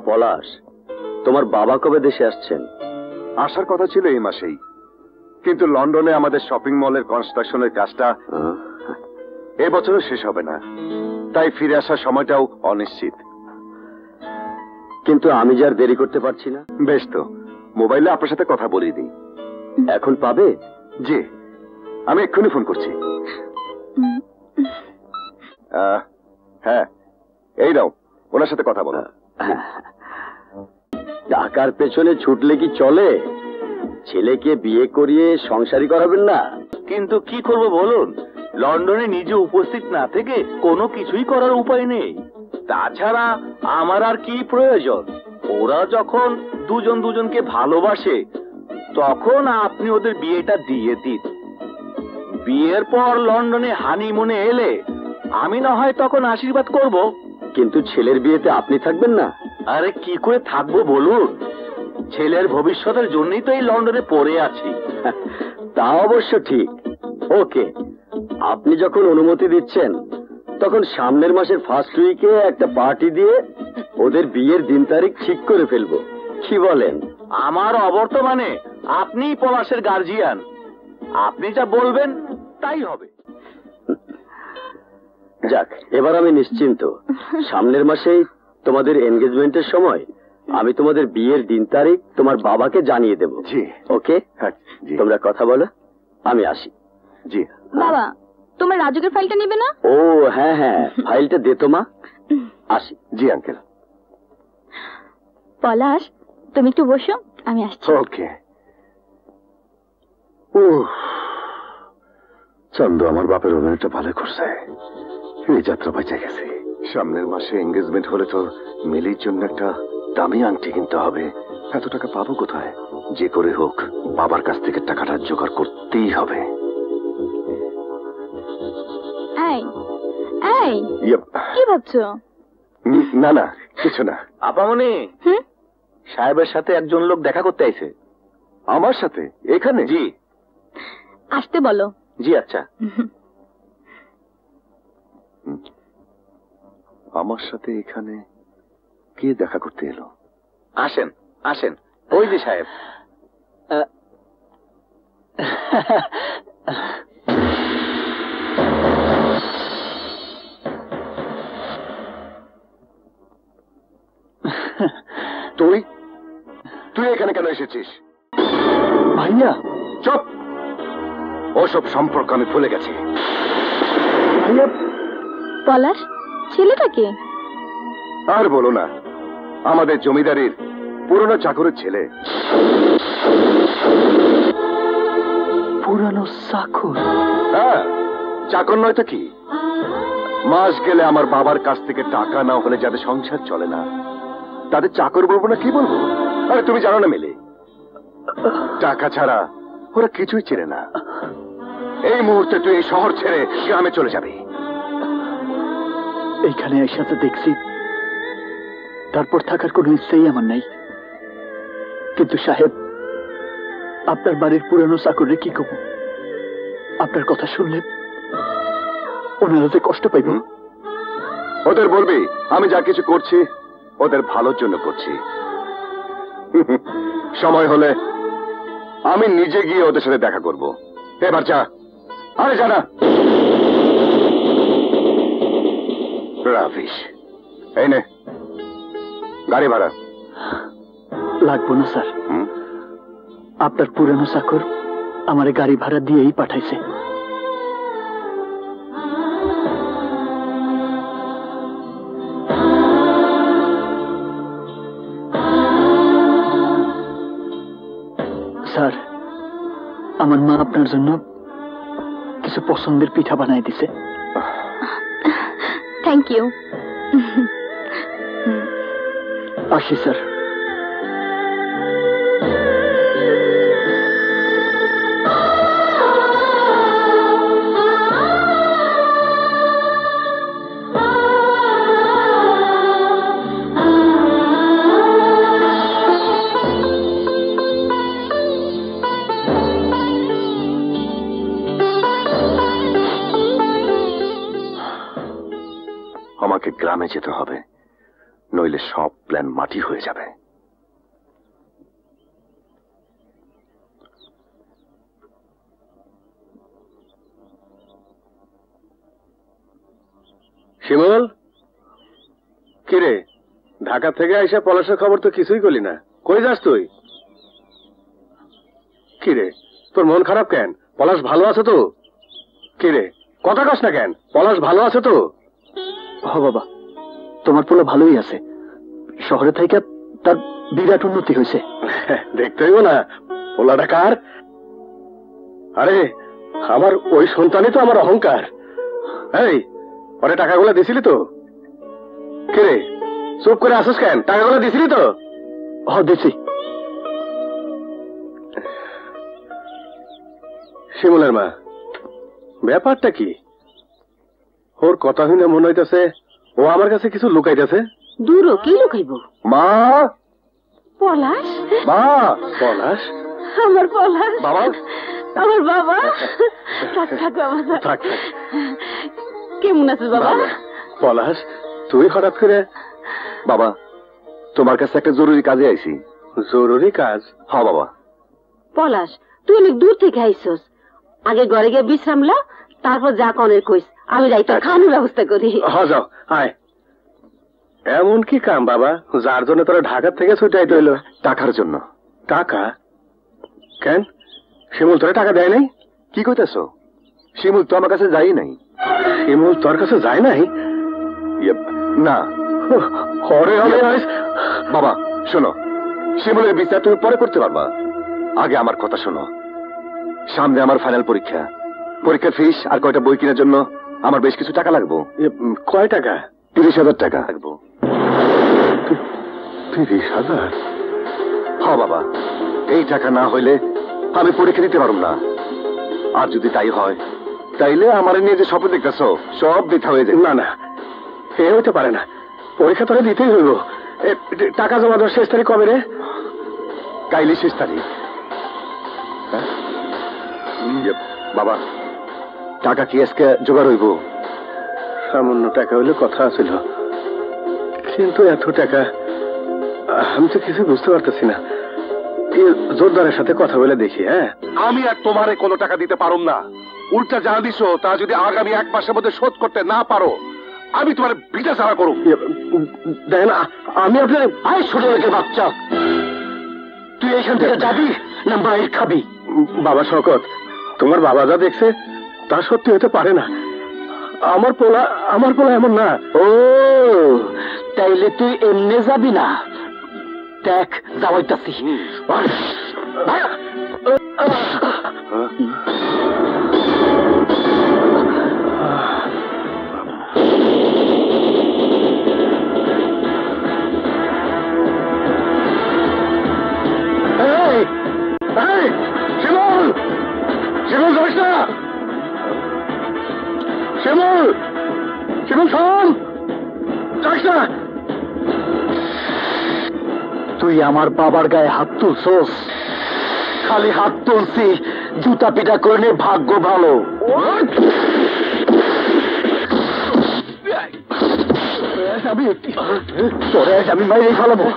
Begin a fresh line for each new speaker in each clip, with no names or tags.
পলাশ, তোমার বাবা কবে দেশে আসছেন?
আসার কথা ছিল এই মাসেই, কিন্তু লন্ডনে আমাদের শপিং মলের কনস্ট্রাকশনের কাজটা এবছরও শেষ হবে না, তাই ফিরে আসার সময়টাও অনিশ্চিত।
কিন্তু আমি যে আর দেরি করতে পারছি না।
বেশ তো, মোবাইলে আপনার সাথে কথা বলিয়ে দিই।
এখন পাবে?
জি, আমি এক্ষুনি ফোন করছি। হ্যাঁ, এই নাও, ওনার সাথে কথা বলো।
টাকার পেছনে ছুটলে কি চলে? ছেলেকে বিয়ে করিয়ে সংসারী করাবেন না?
কিন্তু কি করব বলুন, লন্ডনে নিজে উপস্থিত না থেকে কোনো কিছুই করার উপায় নেই। তাছাড়া আমার আর কি প্রয়োজন? ওরা যখন দুজন দুজনকে ভালোবাসে তখন আপনি ওদের বিয়েটা দিয়ে দিন। বিয়ের পর লন্ডনে হানিমুনে এলে আমি না হয় তখন আশীর্বাদ করব।
কিন্তু ছেলের বিয়েতে আপনি থাকবেন না?
আরে কি করে থাকবো বলুন, ছেলের ভবিষ্যতের জন্যই তো এই লন্ডনে পড়ে আছি।
তা অবশ্য ঠিক। ওকে, আপনি যখন অনুমতি দিচ্ছেন তখন সামনের মাসের ফার্স্ট উইকে একটা পার্টি দিয়ে ওদের বিয়ের দিন তারিখ ঠিক করে ফেলবো, কি বলেন?
আমার অবর্তমানে আপনিই পলাশের গার্জিয়ান, আপনি যা বলবেন তাই হবে।
যাক, এবার আমি নিশ্চিন্ত। সামনের মাসেই তোমাদের এনগেজমেন্টের সময় আমি তোমাদের বিয়ের দিন তারিখ তোমার বাবাকে জানিয়ে দেব।
জি।
ওকে, তোমরা কথা বলো, আমি আসি।
জি।
বাবা, তোমার রাজুকের ফাইলটা নেবে না?
ও হ্যাঁ হ্যাঁ, ফাইলটা দে তো মা। আসি।
জি আঙ্কেল।
পলাশ, তুমি একটু বসো, আমি আসছি।
ওকে। চন্দ্র আমার বাপের অভিনয়টা ভালো করছে, এই যাত্রা বেঁচে গেছে। সামনের মাসে এঙ্গেজমেন্ট হলে তো মিলির জন্য একটা দামি আংটি কিনতে হবে। এত টাকা পাবো কোথায়? যে করে হোক বাবার কাছ থেকে টাকাটা জোগাড় করতেই হবে।
এই এই, কি ভাবছো?
না না, কিছু না।
আপামনি, সাহেবের সাথে একজন লোক দেখা করতে আইছে।
আমার সাথে এখানে?
জি।
আসতে বলো।
জি আচ্ছা।
আমার সাথে এখানে কে দেখা করতে এলো?
আসেন আসেন, ওই যে সাহেব।
তুই তুই এখানে কেন এসেছিস?
ভাইয়া
চুপ, ওসব সম্পর্ক আমি ভুলে গেছি।
ভাইয়া।
পলাশ, ছেলেটাকে?
আর বলো না, আমাদের জমিদারির পুরনো চাকরের ছেলে।
পুরানো চাকর?
হ্যাঁ, চাকর নয় তো কি। মাস গেলে আমার বাবার কাছ থেকে টাকা না হলে যাদের সংসার চলে না তাদের চাকর বলবো না কি বলবো? আরে তুমি জানো না মেলে, টাকা ছাড়া ওরা কিছুই চেনে না। এই মুহূর্তে তুই এই শহর ছেড়ে গ্রামে চলে যাবি।
এইখানে একসাথে দেখছি, তারপর থাকার কোনো ইচ্ছেই আমার নাই। কিন্তু সাহেব, আপনার বাড়ির পুরানো চাকরে কি কব? আপনার কথা শুনলে ওনারা যে কষ্ট পাইব।
ওদের বলবি আমি যা কিছু করছি ওদের ভালোর জন্য করছি। সময় হলে আমি নিজে গিয়ে ওদের সাথে দেখা করব। এবার যা। আরে জানা রাফিস, এই নে গাড়ি ভাড়া।
লাগবো না স্যার, আপনার পুরানো চাকর আমার গাড়ি ভাড়া দিয়েই পাঠাইছে। স্যার, আমার মা আপনার জন্য কিছু পছন্দের পিঠা বানাই দিছে।
Thank you.
আসি স্যার।
আমাকে গ্রামে যেতে হবে। নইলে সব প্ল্যান মাটি হয়ে যাবে।
শিমুল, কিরে ঢাকা থেকে আইসা পলাশের খবর তো কিছুই করলি না, কই যাস তুই? কিরে তোর মন খারাপ কেন? পলাশ ভালো আছে তো? কিরে কথা কস না কেন? পলাশ ভালো আছে তো? হ বাবা, তোমার পোলা ভালোই আছে, শহরে থেকে তার বিরাট উন্নতি হয়েছে। দেখতে হইব না পোলাটা কার? আরে আমার ওই সন্তানই তো আমার অহংকার। এই ওরে টাকাগুলো দিছিলি তো? কে চুপ করে আসিস কেন? টাকাগুলো দিছিলি তো? দিছি। শিমুলের মা, ব্যাপারটা কি? ওর কথা শুনে মনে হইতেছে ও আমার কাছে কিছু লুকাইতেছে।
দূরও কি লুকাইব?
মা,
পলাশ,
মা, পলাশ,
আমার পলাশ,
বাবা,
আমার বাবা। থাক থাক বাবা, থাক।
থাক।
কেমন আছিস বাবা?
পলাশ, তুই হঠাৎ করে?
বাবা, তোমার কাছে একটা জরুরি কাজে আইছি।
জরুরি কাজ?
হ্যাঁ বাবা।
পলাশ, তুই অনেক দূর থেকে আইসস, আগে ঘরে গিয়ে বিশ্রাম লা, তারপর যা কনের কইস, আমি রাইতে খাওয়ানোর ব্যবস্থা করি।
যাও, আয়। এমন কি কাম বাবা যার জন্য তোরা ঢাকা থেকে ছুটে আইতে হইলো?
টাকার জন্য।
টাকা? কেন শিমুল তোরা টাকা দেয় নাই?
কি কইতেছ? শিমুল তো আমার কাছে যাই নাই।
শিমুল তোর কাছে যায় নাই?
না।
হরে হরে
বাবা শোনো, শিমুলের বিচার তুমি পরে করতে পারবা, আগে আমার কথা শোনো। সামনে আমার ফাইনাল পরীক্ষা, পরীক্ষার ফিস আর কয়টা বই কেনার জন্য আমার বেশ কিছু টাকা লাগবো।
কয় টাকা?
30,000 টাকা লাগবো।
30,000?
হ্যাঁ বাবা, এই টাকা না হইলে আমি পরীক্ষা দিতে পারব না। আর যদি তাই হয় তাইলে আমার নিয়ে যে স্বপ্ন দেখতেছ সব বৃথা হয়ে যায়।
না না, এ হইতে পারে না, পরীক্ষা তোরা দিতেই হইব। টাকা জমা দেওয়ার শেষ তারিখ কবে রে?
কাইলে শেষ তারিখ। বাবা, টাকা কি আজকে জোগাড় হইব?
সামান্য টাকা হইলে কথা ছিল, কিন্তু এত টাকা আমি তো কিছু বুঝতে পারতেছি না। জোরদারের সাথে কথা বলে দেখি। হ্যাঁ,
আমি আর তোমারে কোনো টাকা দিতে পারুম না। উল্টা যা দিছো তা যদি আগামী 1 মাসের মধ্যে শোধ করতে না পারো, আমি তোমার ভিটা ছাড়া করুম।
দেখেন, আমি আপনার আয় ছোট রেখে বাচ্চা, তুই এইখান থেকে যাবি না মায়ের খাবি? বাবা শওকত, তোমার বাবা যা দেখছে তা সত্যি হতে পারে না। আমার পোলা এমন না। ও তাইলে তুই এমনি যাবি না? দেখ যাওয়াইতাছি। শিমুল, শিমুল যাস না। শিমুল, শিমুল শোন, যাস না। তুই আমার বাবার গায়ে হাত তুলছস? খালি হাত তুলছি, জুতা পিটা করে নে, ভাগ্য ভালো। তোরে আমি মাইরে ফেলাবো।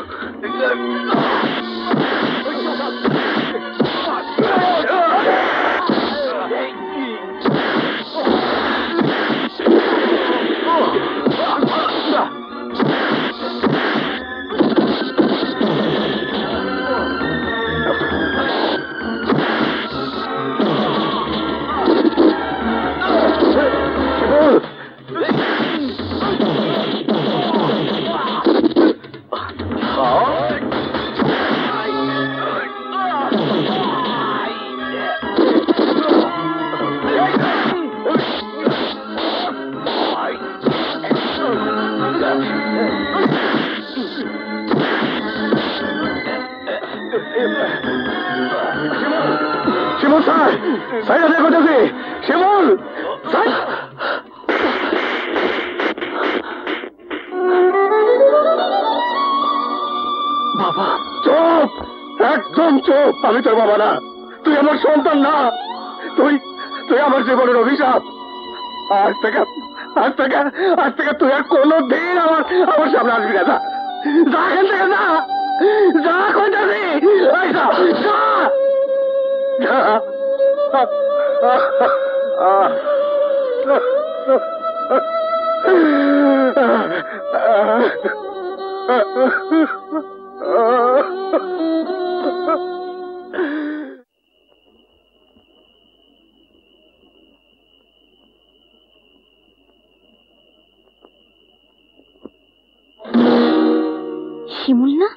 শিমুল স্যার, সাইডে দেখতেছি। শিমুল স্যার, বাবা চুপ, একদম চুপ। আমি তোর বাবা না, তুই আমার সন্তান না, তুই আমার জীবনের অভিশাপ। আজ থেকে তুই আর কোনোদিন আমার সামনে আসবি না।
যা এখান থেকে যা, যা কইতাছি, এই যা, যা, যা।
শিমুল না?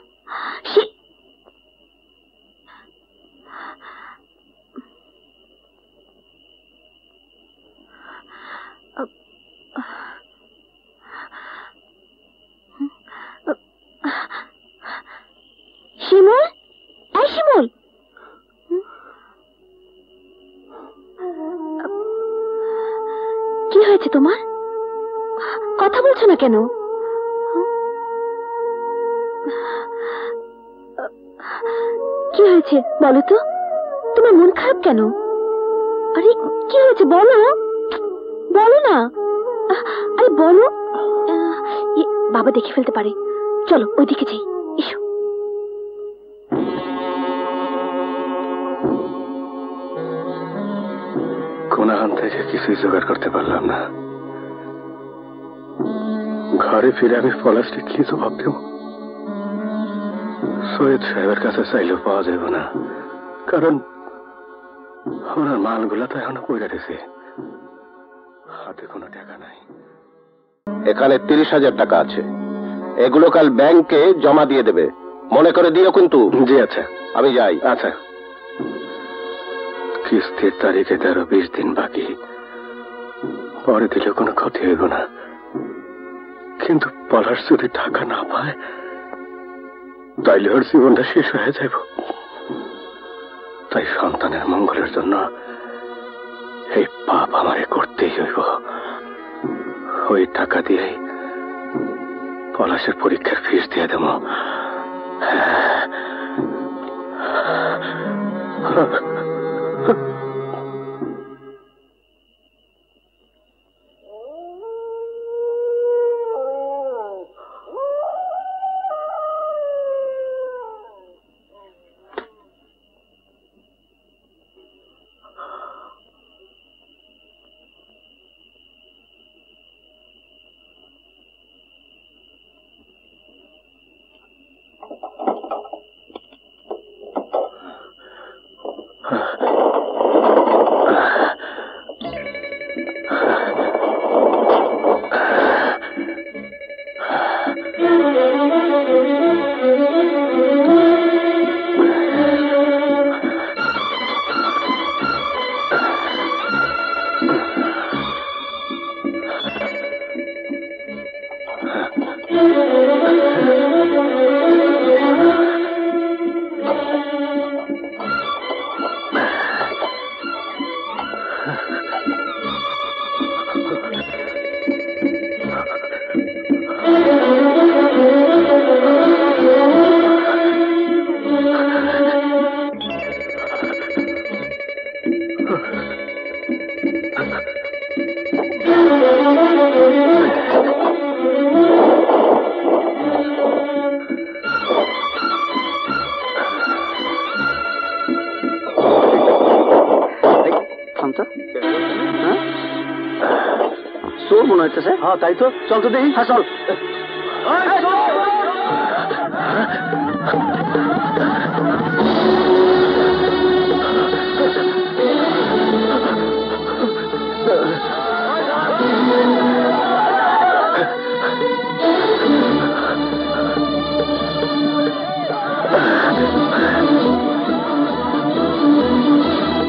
শিমুল, এই শিমুল, কি হয়েছে তোমার? কথা বলছো না কেন? কি হয়েছে বলো তো? তোমার মন খারাপ কেন? আরে কি হয়েছে বলো, বলো না। আরে বলো, বাবা দেখে ফেলতে পারে। চলো ওইদিকে যাই, এসো।
কোনাহান থেকে কিছুই জোগাড় করতে পারলাম না। ঘরে ফিরে আমি পলাশকে কি জবাব দেব? সৈয়দ সাহেবের কাছে চাইলেও পাওয়া যাবে না, কারণ ওনার মালগুলা তো এখনো পড়ে গেছে, হাতে কোনো টাকা নাই। এখানে 30,000 টাকা আছে, এগুলো কাল ব্যাংকে জমা দিয়ে দেবে, মনে করে দিও কিন্তু। জি আচ্ছা, আমি যাই। আচ্ছা। কিস্তির তারিখে 13-20 দিন বাকি, পরে দিলে কোনো ক্ষতি হইব না, কিন্তু পলাশ যদি টাকা না পায় তাইলে ওর জীবনটা শেষ হয়ে যাব। তাই সন্তানের মঙ্গলের জন্য এই পাপ আমারে করতেই হইব। ওই টাকা দিয়ে পলাশের পরীক্ষার ফিস দিয়ে দেব। চোর মনে হচ্ছে। হ্যাঁ তাই তো, চল তো দেখি। হ্যাঁ চল।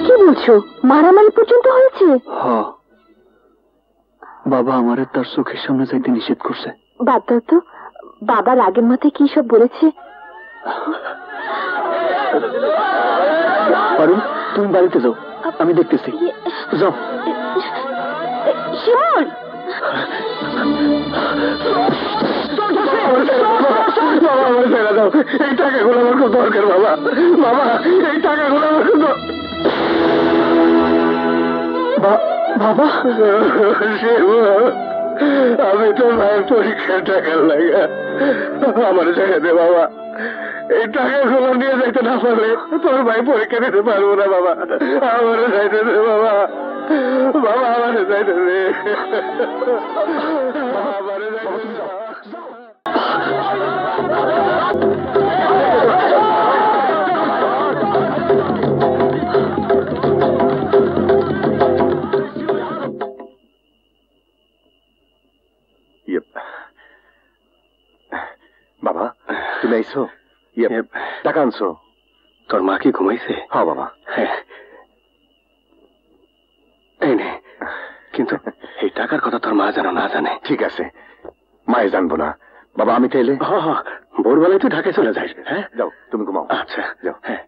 কি বলছো? মারামারি পর্যন্ত হয়েছে?
হ্যাঁ, বাবা আমারে তার চোখের সামনে যাইতে নিষেধ করছে।
বাদ দাও তো, বাবার আগের মাথায় কি সব বলেছে?
পারুল, তুমি বাড়িতে যাও, আমি দেখতেছি। যাও।
শিমুল,
এই টাকাগুলো আমার খুব দরকার বাবা। বাবা এই টাকাগুলো আমার খুব
বাবা।
আমি তো মায়ের পরীক্ষার টাকা লাগা আমার ছেড়ে দে বাবা, এই টাকাগুলো নিয়ে যাইতে না পারলে তোর ভাই পরীক্ষা দিতে পারবো না বাবা। আমার যাইতে দে বাবা, বাবা আমার যাইতে দে, আমার যাইতে দে। বাবা তুমি আইছো? টাকা আনছো?
তোর মা কি ঘুমাইছে?
হ্যাঁ বাবা।
হ্যাঁ এই নে, কিন্তু এই টাকার কথা তোর মা যেন না জানে।
ঠিক আছে, মায়ে জানবো না বাবা। আমি তাইলে
ভোরবেলায় তুই ঢাকায় চলে যাস। হ্যাঁ
যাও, তুমি ঘুমাও।
আচ্ছা
যাও।
হ্যাঁ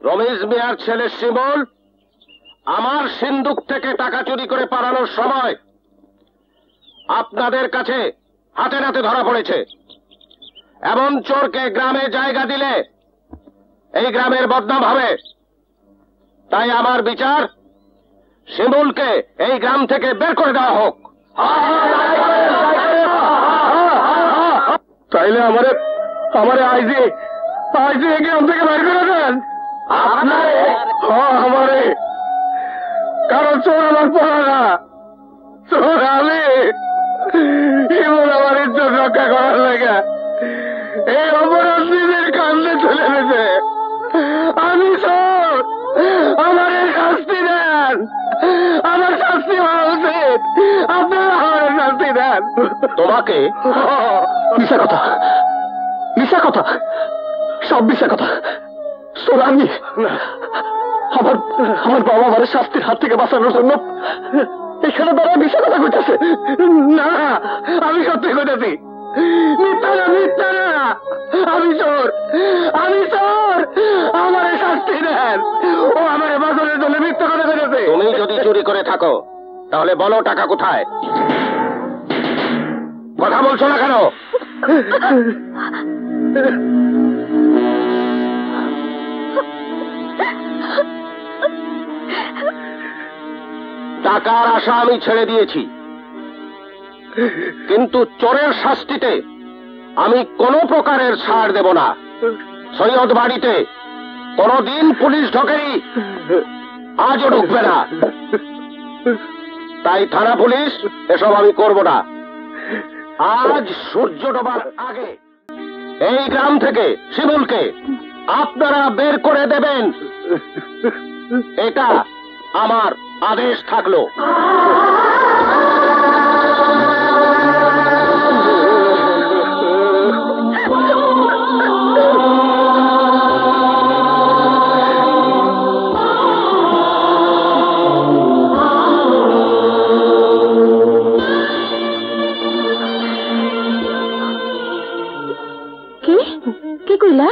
রমেশ মিয়ার ছেলে শিমুল আমার সিন্দুক থেকে টাকা চুরি করে পালানোর সময় আপনাদের কাছে হাতে নাতে ধরা পড়েছে। এমন চোরকে গ্রামে জায়গা দিলে এই গ্রামের বদনাম হবে। তাই আমার বিচার, শিমুলকে এই গ্রাম থেকে বের করে দেওয়া হোক।
তাইলে আমারে আইজি গ্রাম থেকে বাইর করে দেন। আমারে, কারণ চোর আমার পড়া, চোর আমি। শিমুল আমার ইজ্জত রক্ষা করার লাগে এই অপরাধ নিজের কান্দে তুলে নিয়েছে। আমি চোর, আমার শাস্তি দেন, আমার শাস্তি হওয়া উচিত। আপনারা আমার শাস্তি দেন।
তোমাকে
মিশা কথা, মিশা কথা, সব মিশা কথা। চোর আমি। আমার বাবা আমার শাস্তির হাত থেকে বাঁচানোর জন্য এখানে দাঁড়ায় মিশা কথা কইতেছে।
না, আমি সত্যি কইতেছি। মিথ্যা না, মিথ্যা না। আমি চোর, আমি চোর, আমার শাস্তি দেন। ও আমার বাঁচানোর জন্য মিথ্যা কথা কইতেছে।
তুমি যদি চুরি করে থাকো তাহলে বলো টাকা কোথায়? কথা বলছো না কেন? টাকার আশা আমি ছেড়ে দিয়েছি, কিন্তু চোরের শাস্তিতে আমি কোনো প্রকারের ছাড় দেব না। সৈয়দ বাড়িতে কোনদিন পুলিশ ঢোকেনি, আজও ঢুকবে না। তাই থানা পুলিশ এসব আমি করব না। আজ সূর্য ডোবার আগে এই গ্রাম থেকে শিমুলকে আপনারা বের করে দেবেন, এটা আমার আদেশ থাকলো।
কি কইলা?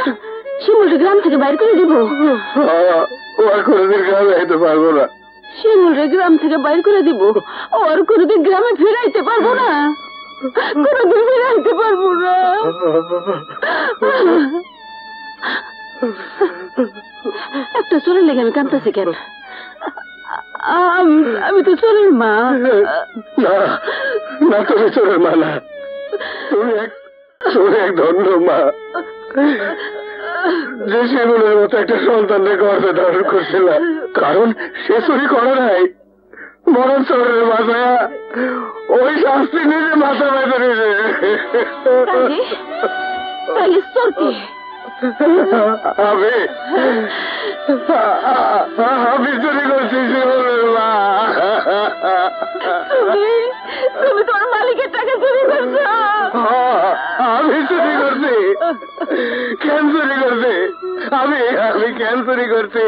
শিমুলকে গ্রাম থেকে বাইর করে দিব?
ও আর কোনোদিন গ্রামে যেতে পারবো না।
শিমুলকে গ্রাম থেকে বাইর করে দিব? ও আর কোনোদিন গ্রামে ফিরাইতে পারবো না, কোনোদিন ফিরাইতে পারবো না। একটা চোরের লেগে আমি কাঁদতেছি কেন? আমি তো চোরের মা।
না না, তুমি চোরের মা না, তুমি এক ধন্য মা, যে শিমুলের মতো একটা সন্তানকে গর্ভে ধারণ করছিল। কারণ সে চুরি করে নাই, বরং চোরের মাথায় ওই শাস্তি নিজে মাথা বেঁধে নিয়েছে। আমি চুরি করছি শিমুলের মা।
তুমি তোমার মালিকের টাকা চুরি করছো?
আমি চুরি করছি। কেন চুরি করছি? আমি কেন চুরি করছি?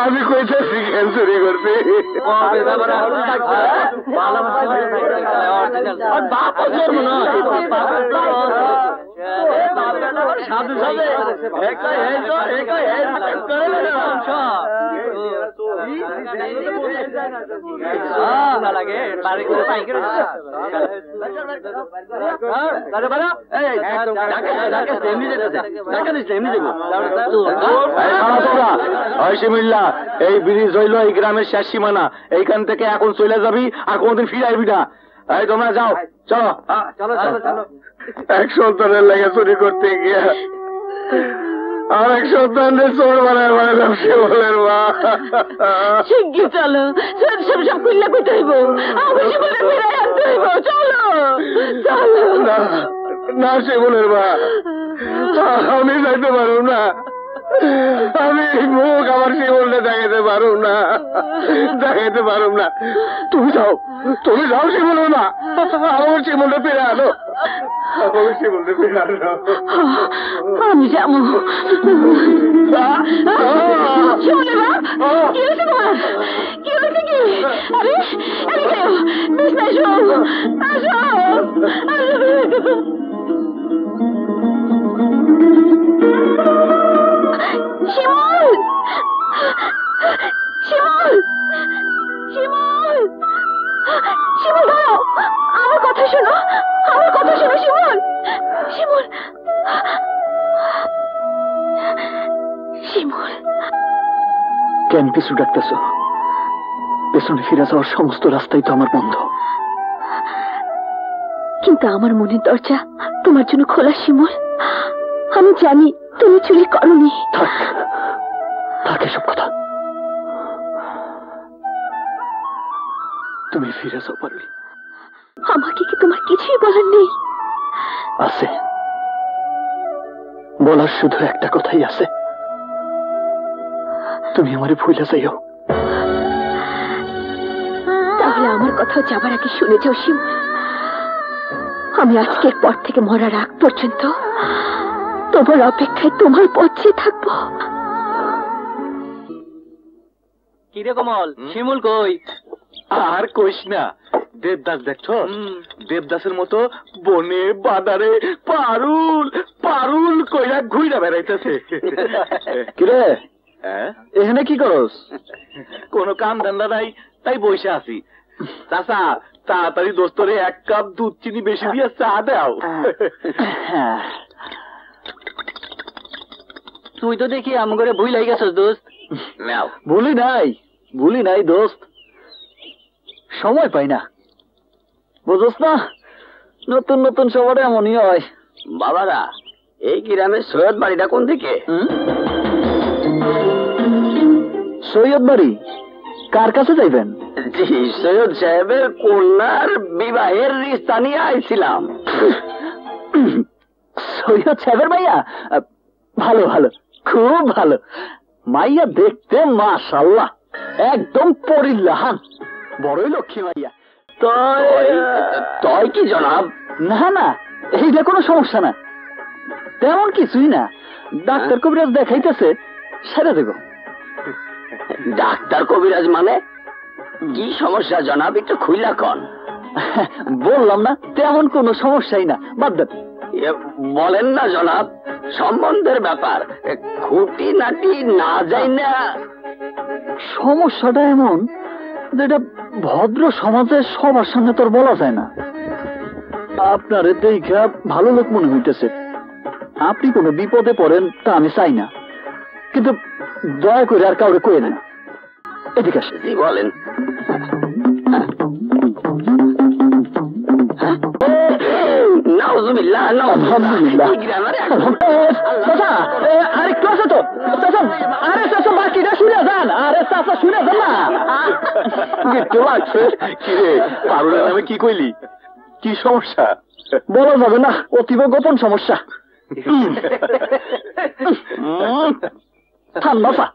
আমি কইতেছি কেন চুরি করছি?
শিমুল্লা, এই ব্রিজ হইল এই গ্রামের শেষ সীমানা। এইখান থেকে এখন চলে যাবি, আর কোনদিন ফিরে আসবি না। এই তোমরা যাও, চলো চলো চলো।
এক সন্তানের লেগে চুরি করতে গিয়া আর এক সন্তানের চোর বানায় বানালাম শিমুলের মা।
শিগগির চলো, সব সব খুললা কইতে হইব, আমি জীবনে ফিরে আনতে হইব। চলো চলো।
না শিমুলের মা, আমি যাইতে পারব না। আমি মুখ আমার শিমুলটা দেখাইতে পারব না, দেখাইতে পারব না। তুমি যাও শিমুলের মা, আমার শিমুলটা ফিরে আনো, আমার শিমুলটা ফিরে আনো।
আমি যাবো। শিমুলের মা, কি হয়েছে তোমার? কি হয়েছে কি? আরে এদিকে বিছনায় শো, আসো আসো। শিমুল, শিমুল, শিমুল, শিমুল দাঁড়াও, আমার কথা শোনো, আমার কথা শোনো শিমুল, শিমুল, শিমুল।
কেন পিছু ডাকতেছ? পেছনে ফিরে যাওয়ার সমস্ত রাস্তাই তো আমার বন্ধ।
কিন্তু আমার মনের দরজা তোমার জন্য খোলা শিমুল। আমি জানি তুমি চুরি করনি।
থাক থাক এসব কথা। তুমি ফিরে যাও পারবি।
আমাকে কি তোমার কিছুই বলার নেই?
আছে, বলার শুধু একটা কথাই আছে, তুমি আমারে ভুলে যাইও।
তাহলে আমার কথাও যাবার আগে শুনে যাও শিমুল। আমি আজকের পর থেকে মরার আগ পর্যন্ত তোমার অপেক্ষায় তোমার পথে থাকবো।
কিরে কমল, শিমুল কই?
আর কইস না, দেবদাস দেখছো? দেবদাসের মতো বনে বাদারে পারুল পারুল কইরা ঘুইরা বেড়াইতেছে।
কিরে
হ্যাঁ,
এখানে কি করস?
কোনো কাম ধান্দা নাই, তাই বসে আছি। চাচা, তাড়াতাড়ি দোস্তরে 1 কাপ দুধ চিনি বেশি দিয়ে চা দাও।
তুই তো দেখি আমগরে ভুই লাগি গেছস দোস্ত।
নাও।
ভুলি নাই দোস্ত, সময় পাই না, বুঝছ না? নতুন নতুন সবার এমনই হয়।
বাবারা, এই গ্রামের সৈয়দ বাড়িটা কোন দিকে?
সৈয়দ বাড়ি? কার কাছে যাইবেন?
জি, সৈয়দ সাহেবের কন্যার বিবাহের রিস্তা নিয়ে আইছিলাম।
সৈয়দ সাহেবের মাইয়া? ভালো ভালো, খুব ভালো। মাইয়া দেখতে মাশাআল্লাহ একদম পরিল্লাহান, বড়ই লক্ষ্মী মাইয়া।
তয় কি জনাব?
না না, এইটা কোনো সমস্যা না, তেমন কিছুই না। ডাক্তার কবিরাজ দেখাইতেছে, সেরে দেব।
ডাক্তার কবিরাজ মানে কি সমস্যা জনাব, একটু খুইলা কন।
বললাম না, তেমন কোনো সমস্যাই না, বাদ দেন।
বলেন না জনাব, সম্বন্ধের ব্যাপার, খুঁটি নাটি না যাই না।
সমস্যাটা এমন যেটা ভদ্র সমাজে সবার সামনে তোর বলা যায় না। আপনারে দেখা ভালো লোক মনে হইতেছে, আপনি কোনো বিপদে পড়েন তা আমি চাই না, কিন্তু দয়া করে আর কাউরে কইেন না। এদিকে আসেন।
জি বলেন। নাউজুবিল্লাহ,
আলহামদুলিল্লাহ। চাচা, আরেকটু আছে তো চাচা, আরে চাচা বাকিটা শুনে যান, আরে চাচা শুনে যান না।
একটু লাগছে। কিরে, পারুলের নামে কি কইলি? কি সমস্যা?
বলা যাবে না, অতীব গোপন সমস্যা। ঠান্ডা চা,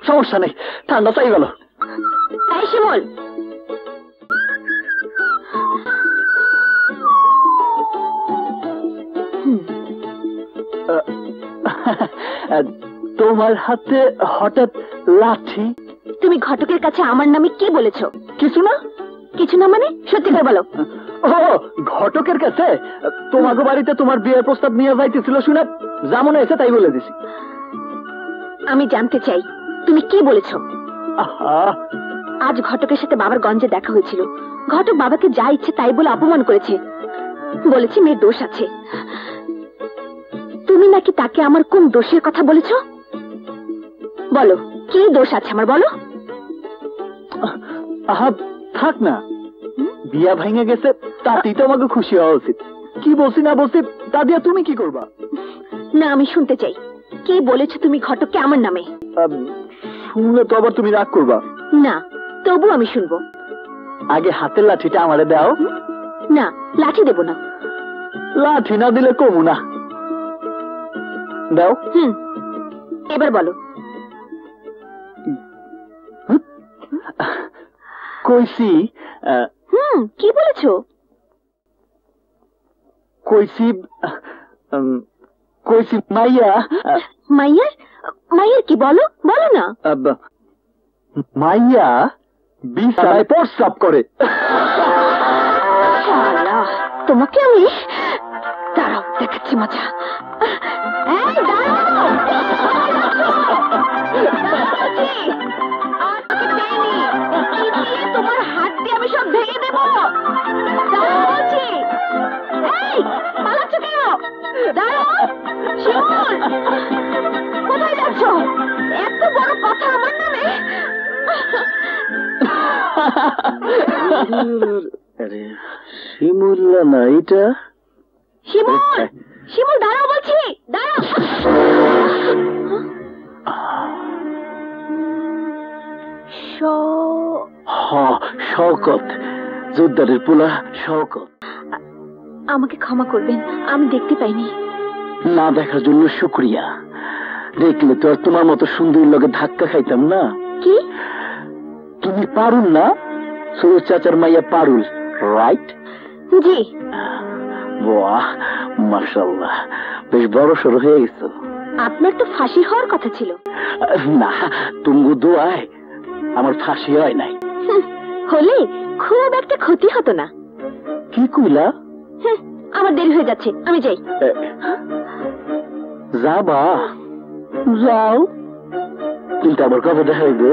সমস্যা নেই, ঠান্ডা চাই গেল।
তাই শিমুল,
তোমার হাতে হঠাৎ লাঠি?
তুমি ঘটকের কাছে আমার নামে কি বলেছো?
কিছু না।
কিছু না মানে? সত্যি করে বলো।
ও, ঘটকের কাছে তোমাকে বাড়িতে তোমার বিয়ের প্রস্তাব নিয়ে যাইতেছিল শুনে যা মনে হয়েছে তাই বলে দিছি।
আমি জানতে চাই তুমি কি বলেছো।
আহা,
আজ ঘটকের সাথে বাবার গঞ্জে দেখা হয়েছিল। ঘটক বাবাকে যা ইচ্ছে তাই বলে অপমান করেছে। বলেছি মেয়ের দোষ আছে। তুমি নাকি তাকে আমার কোন দোষের কথা বলেছ? বলো, কি দোষ আছে আমার, বলো।
আহা থাক না, বিয়া ভাঙে গেছে তাতেই তো আমাকে খুশি হওয়া উচিত। কি বলছি না বলছি তা দিয়া তুমি কি করবা?
না, আমি শুনতে চাই, কে বলেছো তুমি ঘটককে আমার নামে?
শুনলে তো আবার তুমি রাগ করবা।
না, তবু আমি শুনবো।
আগে হাতের লাঠিটা আমারে দাও।
না, লাঠি দেব না।
লাঠি না দিলে কমু না, দাও।
এবার বলো।
কইছি
কি বলেছো?
কইছি কইছি মাইয়া।
মাইয়ার? মাইয়ার কি? বলো, বলো না।
মাইয়া বিছানায় প্রস্রাব করে।
শালা, তোমাকে আমি দাঁড়াও, দেখাচ্ছি মজা। এই দাঁড়াও, তোমার হাত দিয়ে আমি সব ভেঙে দেবো। দাঁড়াও বলছি। এই পালাচ্ছ কেন? দাঁড়াও। শিমুল, কোথায় যাচ্ছ? এত বড় কথা আমার নামে?
শিমুল্লা না এটা?
শিমুল, শিমুল দাঁড়াও বলছি, দাঁড়াও।
শওকত, জোরদারের পোলা শওকত।
আমাকে ক্ষমা করবেন, আমি দেখতে পাইনি।
না দেখার জন্য শুক্রিয়া। দেখলে তো আর তোমার মতো সুন্দরীর লগে ধাক্কা খাইতাম না।
কি?
তুমি পারুল না? সুরজ চাচার মাইয়া পারুল, রাইট?
জি।
বাহ, মাশাআল্লাহ, বেশ বড় সড়ো হয়ে গেছো।
আপনার তো ফাঁসি হওয়ার কথা ছিল।
না, তুমি দোয়ায় আমার ফাঁসি হয় নাই।
হলে খুব একটা ক্ষতি হতো না।
কি কইলা?
আমার দেরি হয়ে যাচ্ছে, আমি যাই।
যাবা? যাও, কিন্তু আবার কবে দেখা হইব?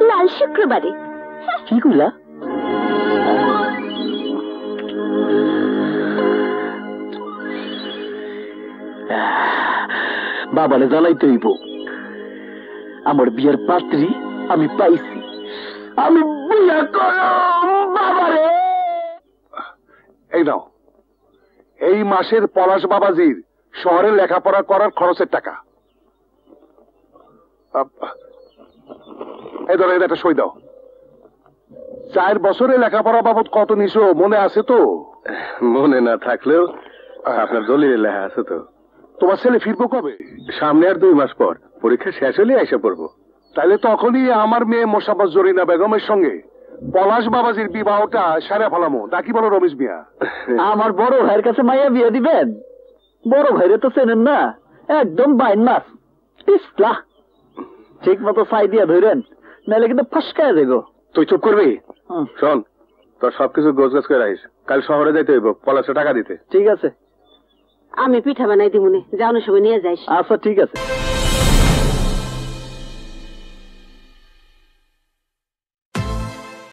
লাল শুক্রবারে।
কি কইলা? বাবারে জানাইতে হইব, আমার বিয়ের পাত্রী আমি পাইছি। আমি বিয়া করব বাবারে।
এই নাও, এই মাসের পলাশ বাবাজির শহরে লেখাপড়া করার খরচের টাকা। এই ধরো, এটা একটা সই দাও। 4 বছরে লেখাপড়া বাবদ কত নিছো মনে আছে তো?
মনে না থাকলেও আপনার দলিলে লেখা আছে তো।
তোমার ছেলে ফিরবো কবে?
সামনে আর 2 মাস পর, পরীক্ষা শেষ হলে এসে পড়বো।
তাইলে তখনই আমার মেয়ে মোসাম্মদ জরিনা বেগমের সঙ্গে পলাশ বাবাজির বিবাহটা সারা ফেলামো, নাকি বলো রমেশ মিয়া?
আমার বড় ভাইয়ের কাছে মাইয়া বিয়ে দিবেন? বড় ভাইরে তো চেনেন না, একদম বাইন মাছ পিছলা। ঠিক মতো ছাই দিয়া ধরেন, নাহলে কিন্তু ফসকায় দেবো।
তুই চুপ করবি? শোন, তোর সবকিছু গোছগাছ করে রাখিস, কাল শহরে যাইতে হইব 500 টাকা দিতে।
ঠিক আছে,
আমি পিঠা বানাই দিমুনে, যাওয়ানোর সময় নিয়ে যাইস।
আচ্ছা ঠিক আছে।